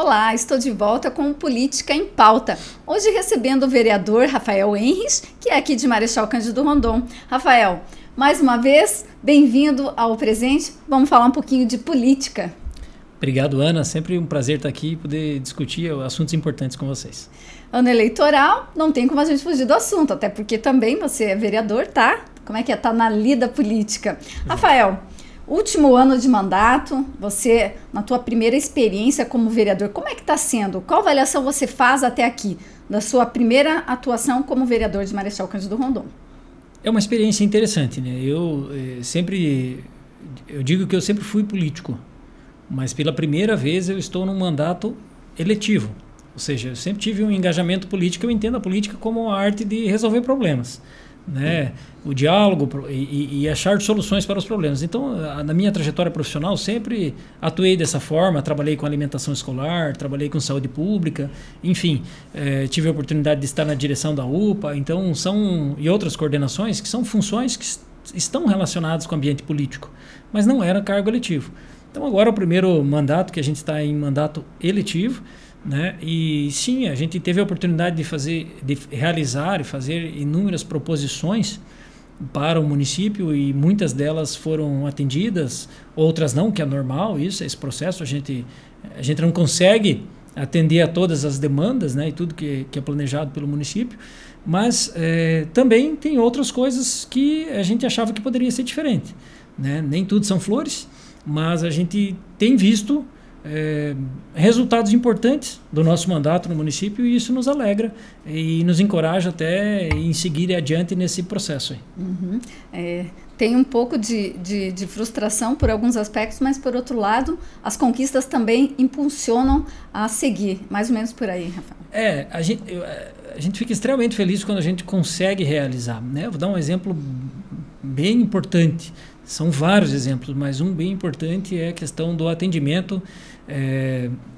Olá, estou de volta com Política em Pauta. Hoje recebendo o vereador Rafael Henris, que é aqui de Marechal Cândido Rondon. Rafael, mais uma vez, bem-vindo ao presente. Vamos falar um pouquinho de política. Obrigado, Ana. Sempre um prazer estar aqui e poder discutir assuntos importantes com vocês. Ano eleitoral, não tem como a gente fugir do assunto, até porque também você é vereador, tá? Como é que é? Tá na lida política. Rafael, último ano de mandato, você, na tua primeira experiência como vereador, como é que está sendo? Qual avaliação você faz até aqui da sua primeira atuação como vereador de Marechal Cândido Rondon? É uma experiência interessante, né? Eu digo que eu sempre fui político, mas pela primeira vez eu estou num mandato eletivo. Ou seja, eu sempre tive um engajamento político, eu entendo a política como a arte de resolver problemas, né? O diálogo e achar soluções para os problemas. Então, na minha trajetória profissional, sempre atuei dessa forma, trabalhei com alimentação escolar, trabalhei com saúde pública, enfim, tive a oportunidade de estar na direção da UPA, então e outras coordenações que são funções que estão relacionadas com o ambiente político, mas não era cargo eletivo. Então, agora é o primeiro mandato, que a gente está em mandato eletivo, né? E sim, a gente teve a oportunidade de realizar e fazer inúmeras proposições para o município e muitas delas foram atendidas, outras não, que é normal esse processo. A gente não consegue atender a todas as demandas, né? E tudo que é planejado pelo município, mas também tem outras coisas que a gente achava que poderia ser diferente, né? Nem tudo são flores, mas a gente tem visto resultados importantes do nosso mandato no município e isso nos alegra e nos encoraja até em seguir adiante nesse processo aí. Uhum. Tem um pouco de frustração por alguns aspectos, mas por outro lado as conquistas também impulsionam a seguir, mais ou menos por aí, Rafael. A gente fica extremamente feliz quando a gente consegue realizar, né? Eu vou dar um exemplo bem importante. São vários exemplos, mas um bem importante é a questão do atendimento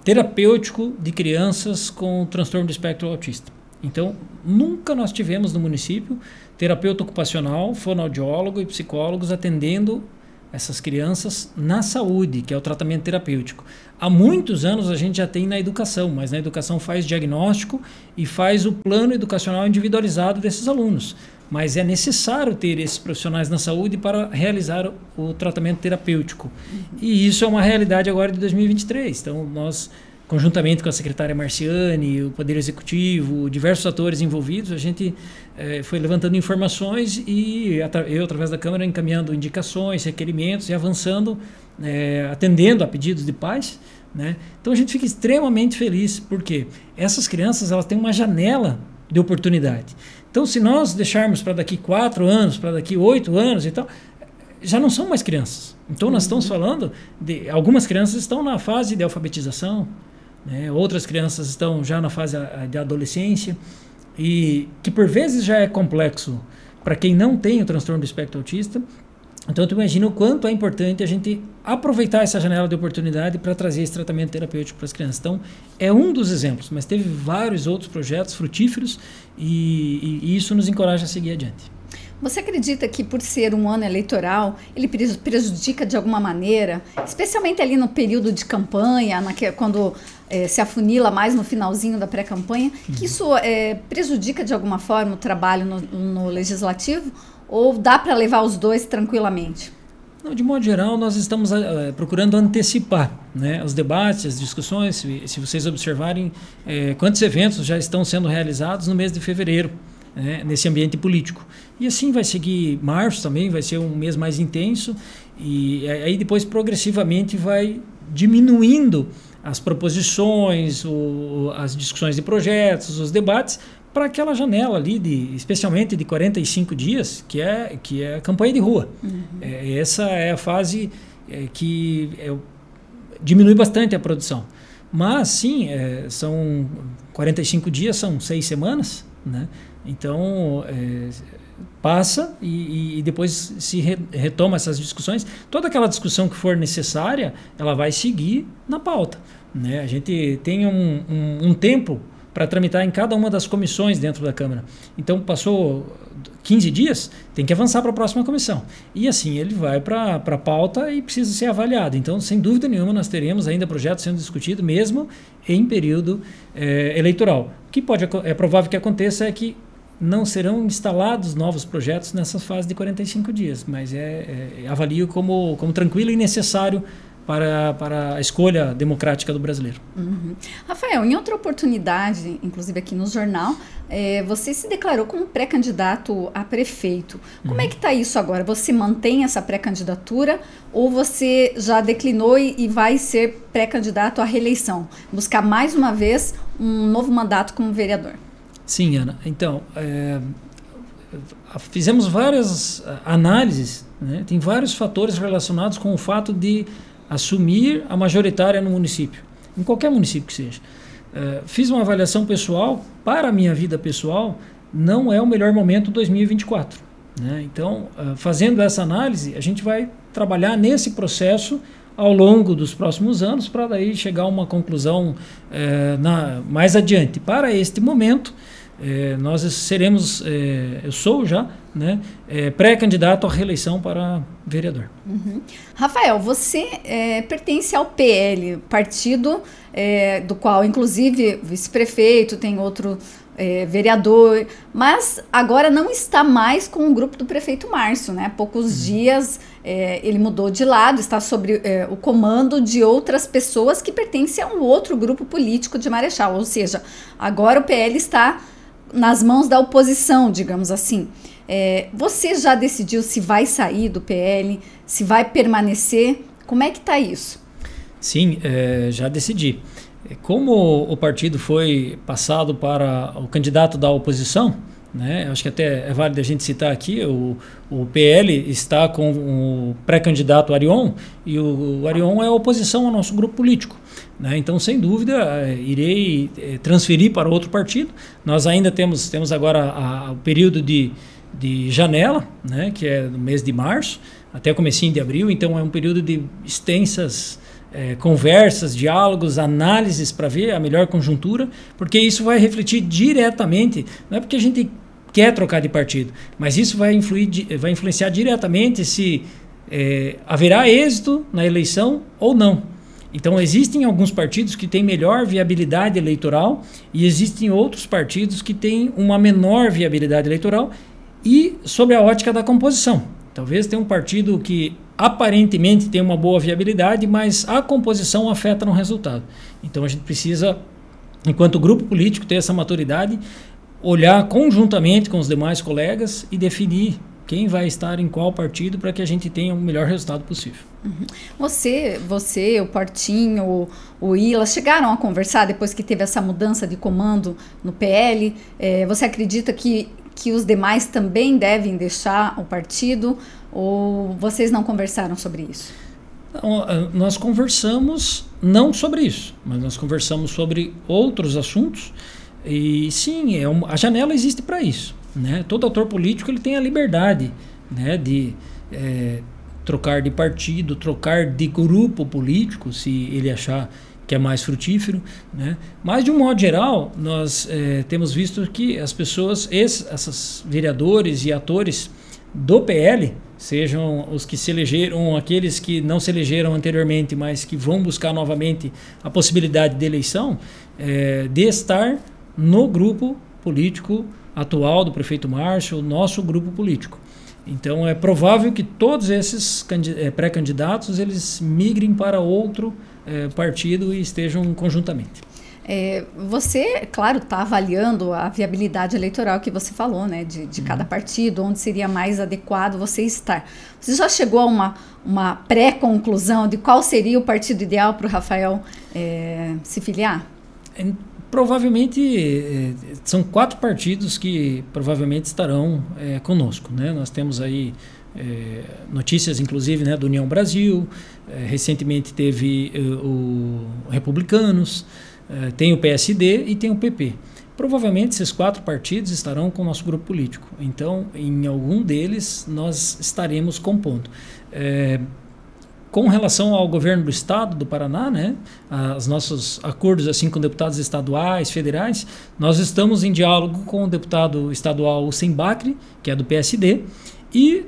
terapêutico de crianças com transtorno do espectro autista. Então, nunca nós tivemos no município terapeuta ocupacional, fonoaudiólogo e psicólogos atendendo essas crianças na saúde, que é o tratamento terapêutico. Há muitos anos a gente já tem na educação, mas na educação faz diagnóstico e faz o plano educacional individualizado desses alunos. Mas é necessário ter esses profissionais na saúde para realizar o tratamento terapêutico. E isso é uma realidade agora de 2023. Então, nós, conjuntamente com a secretária Marciane, o Poder Executivo, diversos atores envolvidos, a gente foi levantando informações e eu, através da Câmara, encaminhando indicações, requerimentos e avançando, atendendo a pedidos de pais, né? Então, a gente fica extremamente feliz, porque essas crianças elas têm uma janela de oportunidade. Então, se nós deixarmos para daqui 4 anos, para daqui 8 anos e tal, já não são mais crianças. Então, nós estamos falando de... Algumas crianças estão na fase de alfabetização, né? Outras crianças estão já na fase de adolescência, e que por vezes já é complexo para quem não tem o transtorno do espectro autista. Então, tu imagina o quanto é importante a gente aproveitar essa janela de oportunidade para trazer esse tratamento terapêutico para as crianças. Então, é um dos exemplos, mas teve vários outros projetos frutíferos e isso nos encoraja a seguir adiante. Você acredita que por ser um ano eleitoral, ele prejudica de alguma maneira, especialmente ali no período de campanha, quando se afunila mais no finalzinho da pré-campanha, que isso prejudica de alguma forma o trabalho no legislativo? Ou dá para levar os dois tranquilamente? Não, de modo geral, nós estamos procurando antecipar, né, os debates, as discussões. Se vocês observarem quantos eventos já estão sendo realizados no mês de fevereiro, né, nesse ambiente político. E assim vai seguir março também, vai ser um mês mais intenso, e aí depois progressivamente vai diminuindo as proposições, as discussões de projetos, os debates, para aquela janela ali, especialmente de 45 dias, que é a campanha de rua. Essa é a fase que diminui bastante a produção. Mas, sim, são 45 dias, são 6 semanas, né? Então, passa e depois se retoma essas discussões. Toda aquela discussão que for necessária, ela vai seguir na pauta, né? A gente tem um tempo para tramitar em cada uma das comissões dentro da Câmara. Então, passou 15 dias, tem que avançar para a próxima comissão. E assim ele vai para a pauta e precisa ser avaliado. Então, sem dúvida nenhuma, nós teremos ainda projetos sendo discutidos, mesmo em período eleitoral. O que é provável que aconteça é que não serão instalados novos projetos nessa fase de 45 dias, mas avalio como tranquilo e necessário para a escolha democrática do brasileiro. Uhum. Rafael, em outra oportunidade, inclusive aqui no jornal, você se declarou como pré-candidato a prefeito. Como é que está isso agora? Você mantém essa pré-candidatura ou você já declinou e vai ser pré-candidato à reeleição? Buscar mais uma vez um novo mandato como vereador? Sim, Ana. Então, fizemos várias análises, né? Tem vários fatores relacionados com o fato de assumir a majoritária no município, em qualquer município que seja. Fiz uma avaliação pessoal, para a minha vida pessoal, não é o melhor momento 2024. Né? Então, fazendo essa análise, a gente vai trabalhar nesse processo ao longo dos próximos anos para daí chegar a uma conclusão mais adiante. Para este momento, nós seremos, eu sou já, né, pré-candidato à reeleição para vereador. Uhum. Rafael, você pertence ao PL, partido do qual, inclusive, vice-prefeito, tem outro vereador, mas agora não está mais com o grupo do prefeito Márcio, né? Há poucos dias ele mudou de lado, está sob o comando de outras pessoas que pertencem a um outro grupo político de Marechal, ou seja, agora o PL está nas mãos da oposição, digamos assim. Você já decidiu se vai sair do PL, se vai permanecer? Como é que está isso? Sim, já decidi. Como o partido foi passado para o candidato da oposição, né, acho que até é válido a gente citar aqui, o PL está com o pré-candidato Arion, e o Arion é a oposição ao nosso grupo político. Né? Então, sem dúvida, irei transferir para outro partido. Nós ainda temos agora o período de janela, né, que é no mês de março, até o comecinho de abril, então é um período de extensas conversas, diálogos, análises para ver a melhor conjuntura, porque isso vai refletir diretamente, não é porque a gente quer trocar de partido, mas isso vai influenciar diretamente se haverá êxito na eleição ou não. Então, existem alguns partidos que têm melhor viabilidade eleitoral e existem outros partidos que têm uma menor viabilidade eleitoral e sobre a ótica da composição. Talvez tenha um partido que aparentemente tem uma boa viabilidade, mas a composição afeta no resultado. Então a gente precisa, enquanto grupo político, ter essa maturidade, olhar conjuntamente com os demais colegas e definir quem vai estar em qual partido para que a gente tenha o melhor resultado possível. Uhum. Você, o Portinho, o Ila, chegaram a conversar depois que teve essa mudança de comando no PL? Você acredita que os demais também devem deixar o partido ou vocês não conversaram sobre isso? Não, nós conversamos não sobre isso, mas nós conversamos sobre outros assuntos e sim, a janela existe para isso. Né? Todo ator político ele tem a liberdade, né, de trocar de partido, trocar de grupo político, se ele achar que é mais frutífero, né? Mas de um modo geral nós temos visto que as pessoas, esses vereadores e atores do PL, sejam os que se elegeram, aqueles que não se elegeram anteriormente, mas que vão buscar novamente a possibilidade de eleição, de estar no grupo político atual do prefeito Márcio, o nosso grupo político. Então é provável que todos esses pré-candidatos eles migrem para outro partido e estejam conjuntamente. Você, claro, está avaliando a viabilidade eleitoral que você falou, né, de cada partido, onde seria mais adequado você estar. Você já chegou a uma pré-conclusão de qual seria o partido ideal para o Rafael se filiar? Provavelmente são 4 partidos que provavelmente estarão conosco, né? Nós temos aí notícias, inclusive, né, do União Brasil, recentemente teve o Republicanos, tem o PSD e tem o PP. Provavelmente esses 4 partidos estarão com o nosso grupo político, então em algum deles nós estaremos compondo. Com relação ao governo do estado do Paraná, né, os nossos acordos assim com deputados estaduais, federais, nós estamos em diálogo com o deputado estadual Hussein Bacri, que é do PSD, e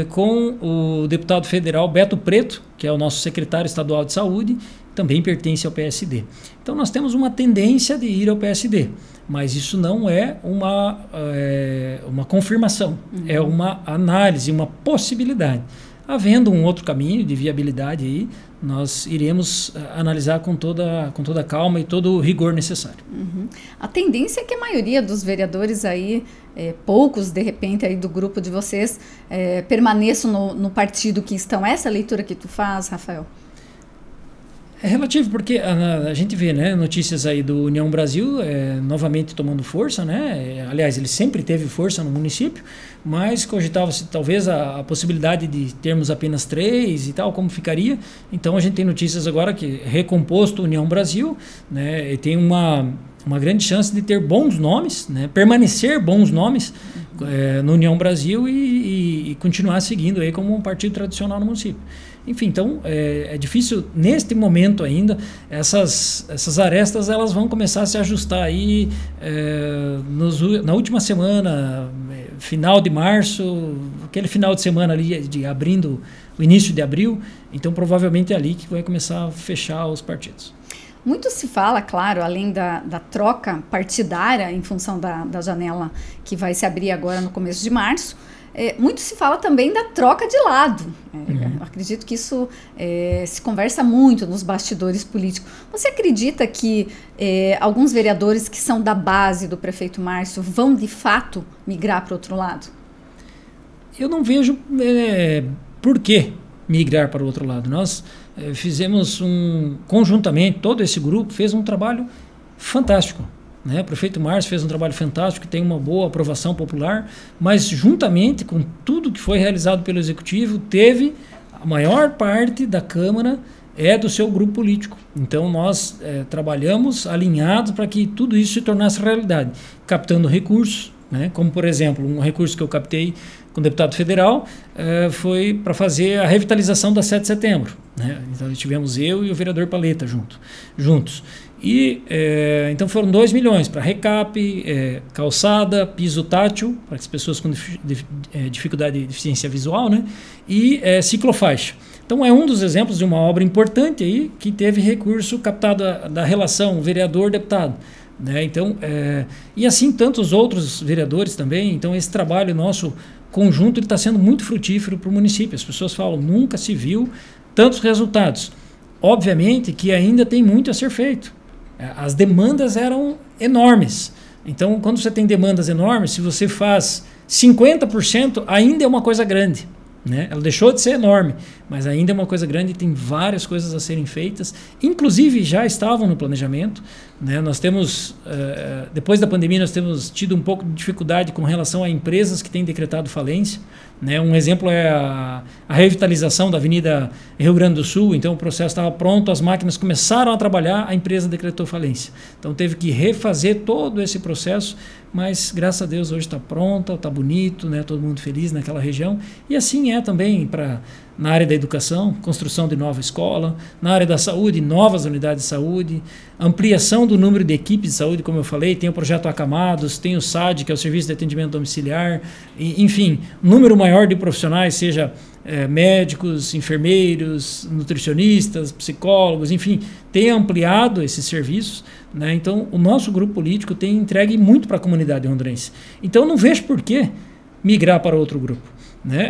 com o deputado federal Beto Preto, que é o nosso secretário estadual de saúde, também pertence ao PSD. Então nós temos uma tendência de ir ao PSD, mas isso não é uma confirmação, é uma análise, uma possibilidade. Havendo um outro caminho de viabilidade aí, nós iremos analisar com toda a calma e todo o rigor necessário. A tendência é que a maioria dos vereadores aí, poucos de repente aí do grupo de vocês, permaneçam no partido que estão. Essa leitura que tu faz, Rafael? É relativo, porque a gente vê, né, notícias aí do União Brasil novamente tomando força, né? Aliás, ele sempre teve força no município, mas cogitava-se talvez a possibilidade de termos apenas 3 e tal, como ficaria. Então a gente tem notícias agora que recomposto União Brasil, né, e tem uma grande chance de ter bons nomes, né, permanecer bons nomes no União Brasil e continuar seguindo aí como um partido tradicional no município. Enfim, então é difícil neste momento ainda, essas arestas elas vão começar a se ajustar aí na última semana, final de março, aquele final de semana ali abrindo o início de abril, então provavelmente é ali que vai começar a fechar os partidos. Muito se fala, claro, além da troca partidária em função da janela que vai se abrir agora no começo de março, muito se fala também da troca de lado. Acredito que isso se conversa muito nos bastidores políticos. Você acredita que alguns vereadores que são da base do prefeito Márcio vão de fato migrar para o outro lado? Eu não vejo por que migrar para o outro lado. Nós fizemos conjuntamente, todo esse grupo fez um trabalho fantástico. O prefeito Márcio fez um trabalho fantástico, que tem uma boa aprovação popular, mas juntamente com tudo que foi realizado pelo Executivo, teve a maior parte da Câmara do seu grupo político. Então nós trabalhamos alinhados para que tudo isso se tornasse realidade, captando recursos, como por exemplo, um recurso que eu captei com o deputado federal foi para fazer a revitalização da 7 de setembro. Então estivemos eu e o vereador Paleta juntos. E então foram 2 milhões para recap, calçada, piso tátil, para as pessoas com dificuldade de deficiência visual, e ciclofaixa. Então é um dos exemplos de uma obra importante aí que teve recurso captado da relação vereador-deputado. Então, e assim tantos outros vereadores também. Então esse trabalho nosso conjunto está sendo muito frutífero para o município. As pessoas falam, nunca se viu tantos resultados. Obviamente que ainda tem muito a ser feito. As demandas eram enormes. Então, quando você tem demandas enormes, se você faz 50%, ainda é uma coisa grande. Ela deixou de ser enorme, mas ainda é uma coisa grande e tem várias coisas a serem feitas. Inclusive, já estavam no planejamento. Nós temos, depois da pandemia, nós temos tido um pouco de dificuldade com relação a empresas que têm decretado falência. Um exemplo é a revitalização da Avenida Rio Grande do Sul. Então o processo estava pronto, as máquinas começaram a trabalhar, a empresa decretou falência. Então teve que refazer todo esse processo, mas graças a Deus hoje está pronta, está bonito, todo mundo feliz naquela região. E assim é também na área da educação, construção de nova escola, na área da saúde, novas unidades de saúde, ampliação do número de equipes de saúde, como eu falei, tem o projeto Acamados, tem o SAD, que é o Serviço de Atendimento Domiciliar, enfim, número maior de profissionais, seja médicos, enfermeiros, nutricionistas, psicólogos, enfim, tem ampliado esses serviços. Então o nosso grupo político tem entregue muito para a comunidade rondorense. Então não vejo por que migrar para outro grupo.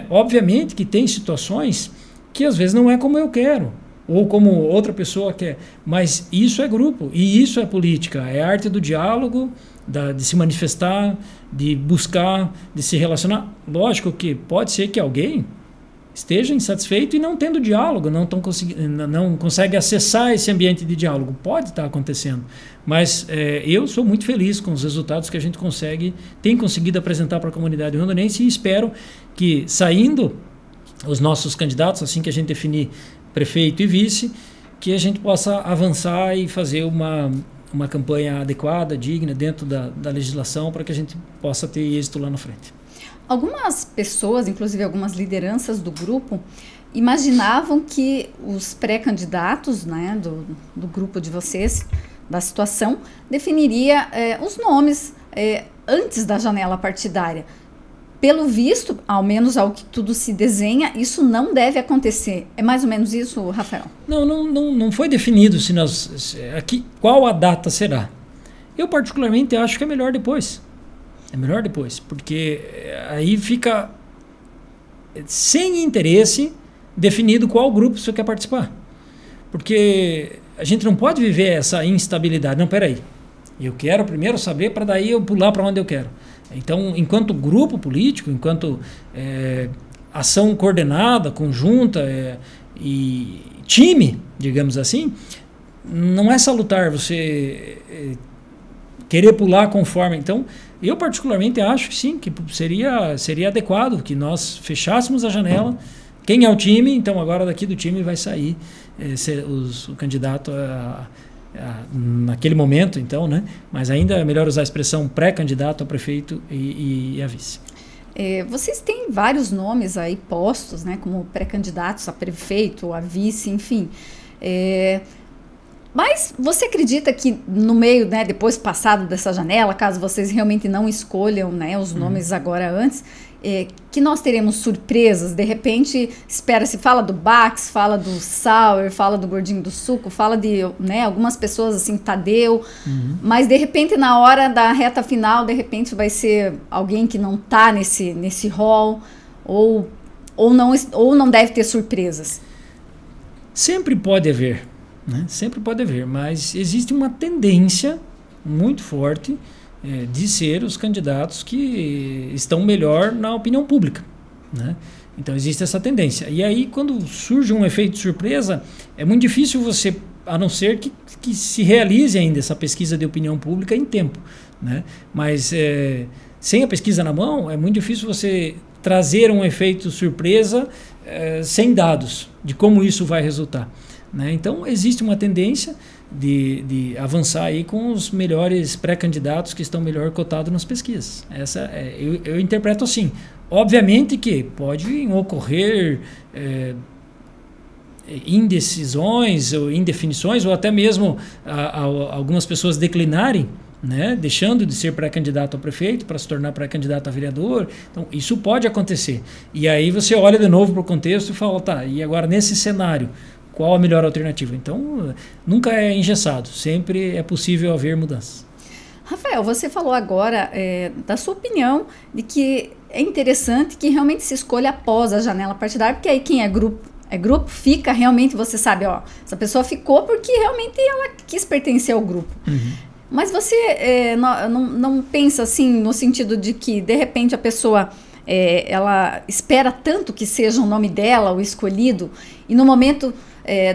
Obviamente que tem situações que às vezes não é como eu quero, ou como outra pessoa quer, mas isso é grupo, e isso é política, é a arte do diálogo, de se manifestar, de buscar, de se relacionar. Lógico que pode ser que alguém esteja insatisfeito e não tendo diálogo, não consegue acessar esse ambiente de diálogo. Pode estar acontecendo, mas eu sou muito feliz com os resultados que a gente tem conseguido apresentar para a comunidade rondonense, e espero que, saindo os nossos candidatos, assim que a gente definir prefeito e vice, que a gente possa avançar e fazer uma campanha adequada, digna, dentro da legislação, para que a gente possa ter êxito lá na frente. Algumas pessoas, inclusive algumas lideranças do grupo, imaginavam que os pré-candidatos, né, do grupo de vocês, da situação, definiria os nomes antes da janela partidária. Pelo visto, ao menos ao que tudo se desenha, isso não deve acontecer. É mais ou menos isso, Rafael? Não foi definido aqui qual a data será. Eu particularmente acho que é melhor depois. É melhor depois, porque aí fica sem interesse definido qual grupo você quer participar. Porque a gente não pode viver essa instabilidade. Não, peraí. Eu quero primeiro saber para daí eu pular para onde eu quero. Então, enquanto grupo político, enquanto ação coordenada, conjunta e time, digamos assim, não é salutar você querer pular conforme. Então, eu particularmente acho que sim, que seria adequado que nós fechássemos a janela. Quem é o time? Então, agora daqui do time vai sair o candidato naquele momento, então, né? Mas ainda é melhor usar a expressão pré-candidato a prefeito e a vice. Vocês têm vários nomes aí postos, né? Como pré-candidatos a prefeito, a vice, enfim. Mas você acredita que no meio, né, depois passado dessa janela, caso vocês realmente não escolham, né, os nomes agora antes, que nós teremos surpresas? De repente, se fala do Bax, fala do Sauer, fala do Gordinho do Suco, fala de, né, algumas pessoas assim, Tadeu, mas de repente na hora da reta final, de repente vai ser alguém que não está nesse rol, ou não deve ter surpresas? Sempre pode haver, né? Sempre pode haver, mas existe uma tendência muito forte de ser os candidatos que estão melhor na opinião pública, né? Então existe essa tendência. E aí, quando surge um efeito de surpresa, é muito difícil você, a não ser que se realize ainda essa pesquisa de opinião pública em tempo, né? Mas sem a pesquisa na mão, é muito difícil você trazer um efeito surpresa sem dados de como isso vai resultar, né? Então existe uma tendência de avançar aí com os melhores pré-candidatos que estão melhor cotados nas pesquisas. Eu interpreto assim. Obviamente que pode ocorrer indecisões ou indefinições, ou até mesmo algumas pessoas declinarem, né, deixando de ser pré-candidato a prefeito para se tornar pré-candidato a vereador. Então isso pode acontecer. E aí você olha de novo para o contexto e fala, tá, e agora nesse cenário, qual a melhor alternativa? Então, nunca é engessado, sempre é possível haver mudanças. Rafael, você falou agora da sua opinião de que é interessante que realmente se escolha após a janela partidária, porque aí quem é grupo fica realmente, você sabe, ó, essa pessoa ficou porque realmente ela quis pertencer ao grupo. Mas você não pensa assim no sentido de que, de repente, a pessoa ela espera tanto que seja o nome dela, o escolhido, e no momento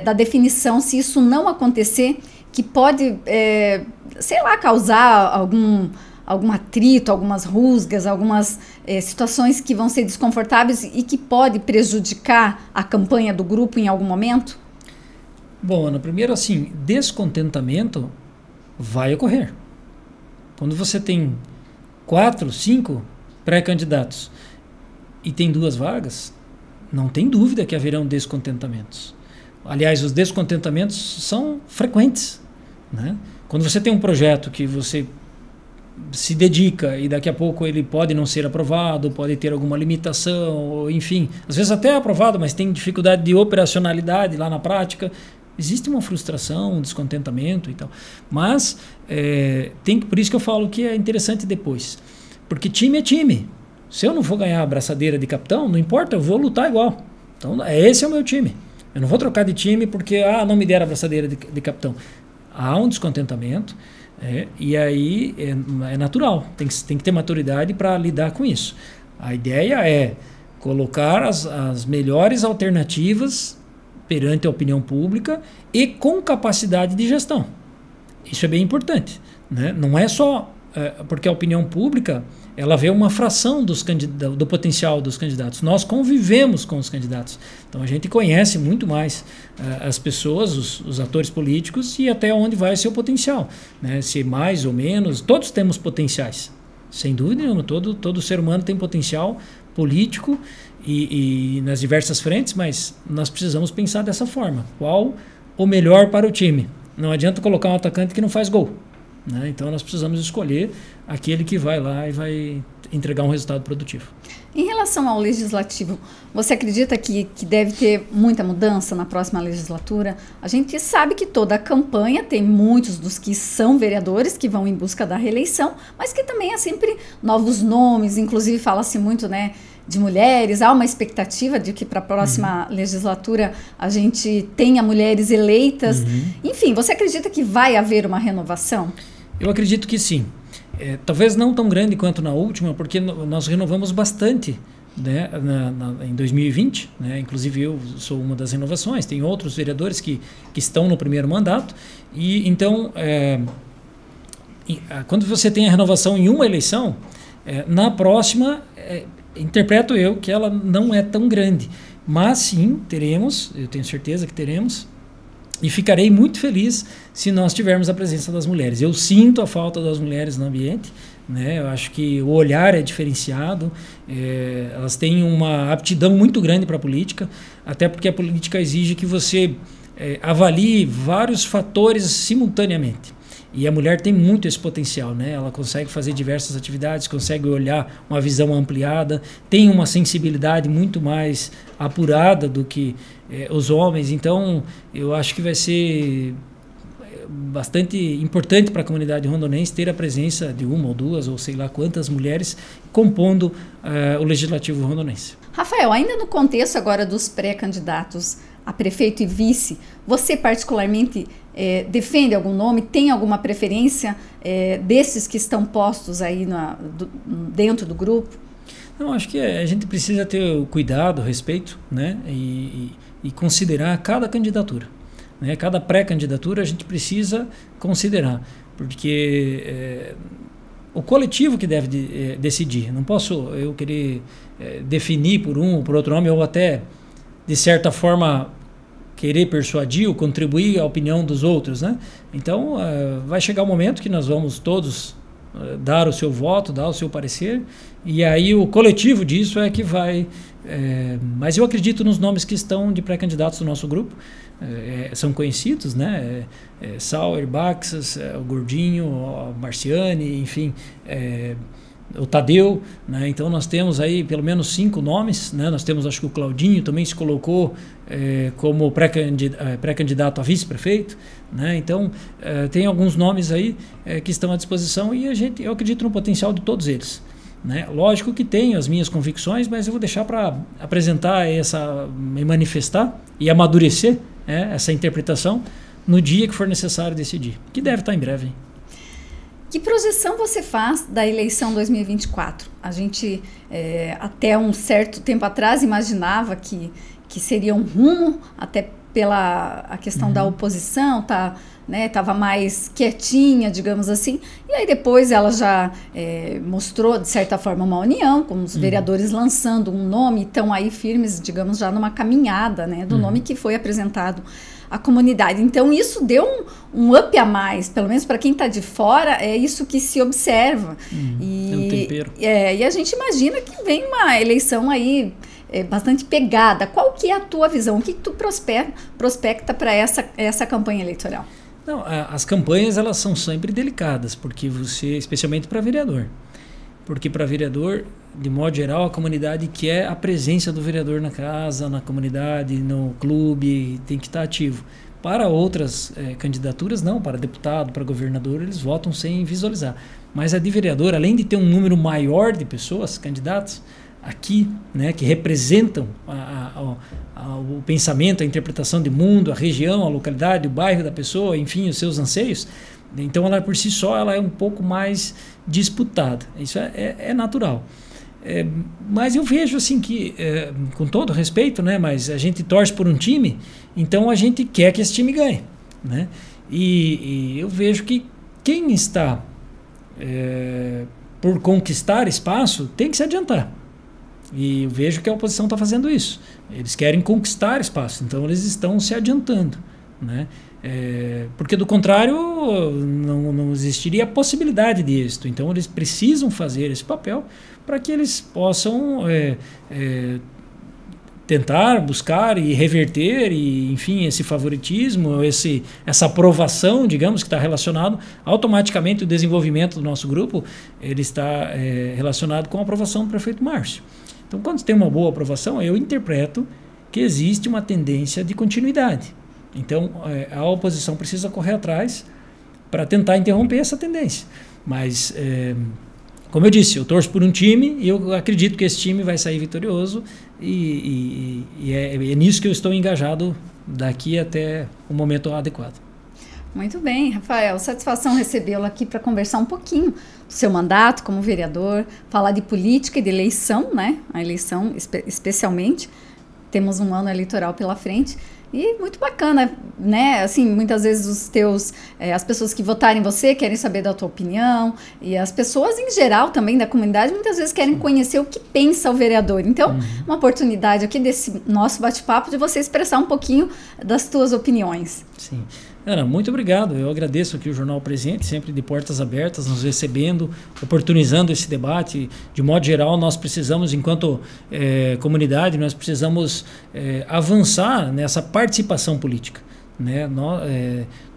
da definição, se isso não acontecer, que pode, sei lá, causar algum atrito, algumas rusgas, algumas situações que vão ser desconfortáveis e que pode prejudicar a campanha do grupo em algum momento? Bom, Ana, primeiro assim, descontentamento vai ocorrer. Quando você tem 4, 5 pré-candidatos e tem 2 vagas, não tem dúvida que haverão descontentamentos. Aliás, os descontentamentos são frequentes, né? Quando você tem um projeto que você se dedica e daqui a pouco ele pode não ser aprovado, pode ter alguma limitação, ou, enfim, às vezes até é aprovado, mas tem dificuldade de operacionalidade lá na prática, existe uma frustração, um descontentamento e tal. Mas por isso que eu falo que é interessante depois, porque time é time. Se eu não for ganhar a braçadeira de capitão, não importa, eu vou lutar igual. Então esse é o meu time. Eu não vou trocar de time porque não me deram a braçadeira de capitão. Há um descontentamento, e aí é natural. Tem que ter maturidade para lidar com isso. A ideia é colocar as melhores alternativas perante a opinião pública e com capacidade de gestão. Isso é bem importante, né? Não é só porque a opinião pública ela vê uma fração do potencial dos candidatos. Nós convivemos com os candidatos. Então a gente conhece muito mais as pessoas, os atores políticos e até onde vai seu potencial, né? Se mais ou menos, todos temos potenciais. Sem dúvida nenhuma, todo ser humano tem potencial político e nas diversas frentes, mas nós precisamos pensar dessa forma. Qual o melhor para o time? Não adianta colocar um atacante que não faz gol, né? Então nós precisamos escolher aquele que vai lá e vai entregar um resultado produtivo. Em relação ao legislativo, você acredita que deve ter muita mudança na próxima legislatura? A gente sabe que toda a campanha tem muitos dos que são vereadores que vão em busca da reeleição, mas que também há sempre novos nomes, inclusive fala-se muito, né, de mulheres. Há uma expectativa de que para a próxima legislatura a gente tenha mulheres eleitas. Enfim, você acredita que vai haver uma renovação? Eu acredito que sim. Talvez não tão grande quanto na última, porque nós renovamos bastante, né, em 2020, né? Inclusive eu sou uma das renovações, tem outros vereadores que estão no primeiro mandato, e então quando você tem a renovação em uma eleição, na próxima, interpreto eu que ela não é tão grande, mas sim, teremos, eu tenho certeza que teremos. E ficarei muito feliz se nós tivermos a presença das mulheres. Eu sinto a falta das mulheres no ambiente, né? Eu acho que o olhar é diferenciado, elas têm uma aptidão muito grande para a política, até porque a política exige que você avalie vários fatores simultaneamente. E a mulher tem muito esse potencial, né? Ela consegue fazer diversas atividades, consegue olhar uma visão ampliada, tem uma sensibilidade muito mais apurada do que os homens. Então, eu acho que vai ser bastante importante para a comunidade rondonense ter a presença de uma ou duas, ou sei lá quantas mulheres, compondo o Legislativo rondonense. Rafael, ainda no contexto agora dos pré-candidatos a prefeito e vice, você particularmente defende algum nome, tem alguma preferência desses que estão postos aí dentro do grupo? Não, acho que a gente precisa ter o cuidado, o respeito, né, e considerar cada candidatura, né? Cada pré-candidatura a gente precisa considerar, porque o coletivo que deve decidir. Não posso eu querer definir por um ou por outro nome, ou até, de certa forma, querer persuadir ou contribuir à opinião dos outros, né? Então, vai chegar o momento que nós vamos todos dar o seu voto, dar o seu parecer, e aí o coletivo disso é que vai... mas eu acredito nos nomes que estão de pré-candidatos do nosso grupo, são conhecidos, né? Sauer, Baxas, o Gordinho, o Marciane, enfim... o Tadeu, né? Então nós temos aí pelo menos 5 nomes, né? Nós temos, acho que o Claudinho também se colocou como pré-candidato a vice-prefeito, né? Então tem alguns nomes aí que estão à disposição, e eu acredito no potencial de todos eles, né? Lógico que tenho as minhas convicções, mas eu vou deixar para apresentar me manifestar e amadurecer essa interpretação no dia que for necessário decidir, que deve estar em breve, hein? Que projeção você faz da eleição 2024? A gente, até um certo tempo atrás, imaginava que seria um rumo, até pela a questão da oposição, estava mais quietinha, digamos assim, e aí depois ela já mostrou, de certa forma, uma união, com os vereadores lançando um nome, estão aí firmes, digamos, já numa caminhada, né, do nome que foi apresentado à comunidade. Então isso deu um up a mais, pelo menos para quem está de fora, é isso que se observa. É um tempero. E a gente imagina que vem uma eleição aí bastante pegada. Qual que é a tua visão? O que tu prospecta para essa campanha eleitoral? Não, as campanhas, elas são sempre delicadas, porque especialmente para vereador, porque para vereador, de modo geral, a comunidade quer a presença do vereador na casa, na comunidade, no clube, tem que estar ativo. Para outras candidaturas, não, para deputado, para governador, eles votam sem visualizar. Mas a de vereador, além de ter um número maior de pessoas, candidatos, aqui, né, que representam o pensamento, a interpretação de mundo, a região, a localidade, o bairro da pessoa, enfim, os seus anseios, então ela por si só ela é um pouco mais disputada. Isso é natural. Mas eu vejo assim que, com todo respeito, né, mas a gente torce por um time, então a gente quer que esse time ganhe, né? E eu vejo que quem está por conquistar espaço tem que se adiantar. E eu vejo que a oposição está fazendo isso. Eles querem conquistar espaço, então eles estão se adiantando, né? Porque do contrário não existiria a possibilidade de êxito. Então eles precisam fazer esse papel para que eles possam tentar, buscar e reverter, e, enfim, esse favoritismo, essa aprovação, digamos, que está relacionado automaticamente o desenvolvimento do nosso grupo, ele está relacionado com a aprovação do prefeito Márcio. Então, quando tem uma boa aprovação, eu interpreto que existe uma tendência de continuidade. Então, a oposição precisa correr atrás para tentar interromper essa tendência. Mas, como eu disse, eu torço por um time e eu acredito que esse time vai sair vitorioso e é nisso que eu estou engajado daqui até o momento adequado. Muito bem, Rafael. Satisfação recebê-lo aqui para conversar um pouquinho do seu mandato como vereador, falar de política e de eleição, né? A eleição especialmente. Temos um ano eleitoral pela frente. E muito bacana, né? Assim, muitas vezes as pessoas que votarem em você querem saber da tua opinião, e as pessoas em geral também da comunidade muitas vezes querem conhecer o que pensa o vereador. Então, uma oportunidade aqui desse nosso bate-papo de você expressar um pouquinho das tuas opiniões. Sim. Ana, muito obrigado. Eu agradeço aqui o Jornal Presente, sempre de portas abertas, nos recebendo, oportunizando esse debate. De modo geral, nós precisamos, enquanto comunidade, nós precisamos avançar nessa participação política, né?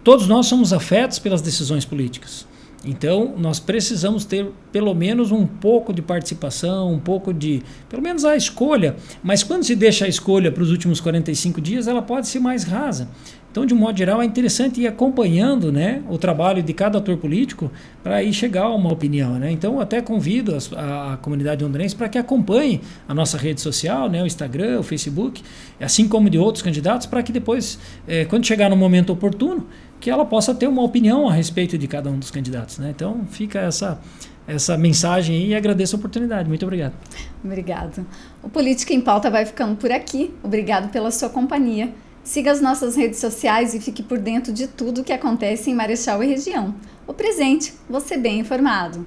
Todos nós somos afetos pelas decisões políticas. Então, nós precisamos ter pelo menos um pouco de participação, um pouco de, pelo menos a escolha. Mas quando se deixa a escolha para os últimos 45 dias, ela pode ser mais rasa. Então, de um modo geral, é interessante ir acompanhando, né, o trabalho de cada ator político para aí chegar a uma opinião, né? Então, até convido a comunidade londrinense para que acompanhe a nossa rede social, né, o Instagram, o Facebook, assim como de outros candidatos, para que depois, quando chegar no momento oportuno, que ela possa ter uma opinião a respeito de cada um dos candidatos, né? Então, fica essa mensagem aí e agradeço a oportunidade. Muito obrigado. Obrigado. O Política em Pauta vai ficando por aqui. Obrigado pela sua companhia. Siga as nossas redes sociais e fique por dentro de tudo o que acontece em Marechal e região. O Presente, você bem informado.